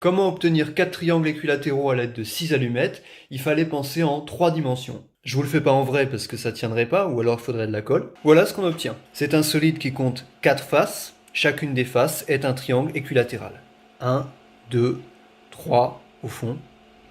Comment obtenir 4 triangles équilatéraux à l'aide de 6 allumettes? Il fallait penser en 3 dimensions. Je vous le fais pas en vrai parce que ça tiendrait pas, ou alors il faudrait de la colle. Voilà ce qu'on obtient. C'est un solide qui compte 4 faces. Chacune des faces est un triangle équilatéral. 1, 2, 3 au fond,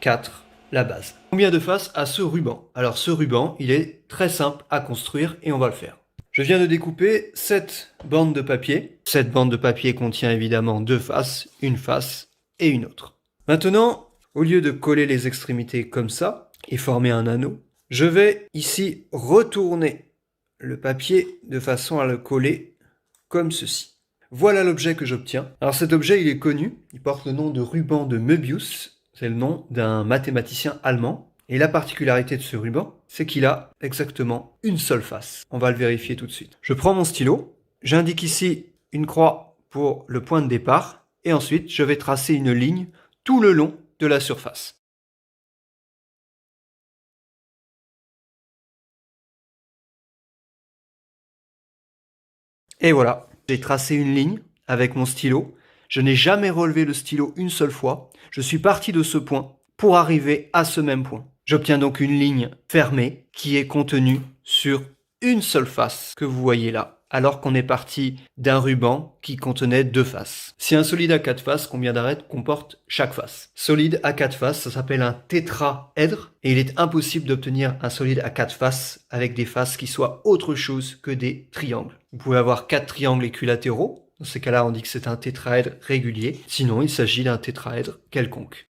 4 la base. Combien de faces a ce ruban? Alors ce ruban, il est très simple à construire et on va le faire. Je viens de découper 7 bandes de papier. Cette bande de papier contient évidemment 2 faces, une face et une autre. Maintenant, au lieu de coller les extrémités comme ça et former un anneau, je vais ici retourner le papier de façon à le coller comme ceci. Voilà l'objet que j'obtiens. Alors cet objet, il est connu, il porte le nom de ruban de Möbius, c'est le nom d'un mathématicien allemand. Et la particularité de ce ruban, c'est qu'il a exactement une seule face. On va le vérifier tout de suite. Je prends mon stylo, j'indique ici une croix pour le point de départ, et ensuite je vais tracer une ligne tout le long de la surface. Et voilà, j'ai tracé une ligne avec mon stylo. Je n'ai jamais relevé le stylo une seule fois. Je suis parti de ce point pour arriver à ce même point. J'obtiens donc une ligne fermée qui est contenue sur une seule face que vous voyez là, alors qu'on est parti d'un ruban qui contenait 2 faces. Si un solide a 4 faces, combien d'arêtes comporte chaque face? Solide à 4 faces, ça s'appelle un tétraèdre, et il est impossible d'obtenir un solide à 4 faces avec des faces qui soient autre chose que des triangles. Vous pouvez avoir 4 triangles équilatéraux. Dans ces cas-là, on dit que c'est un tétraèdre régulier. Sinon, il s'agit d'un tétraèdre quelconque.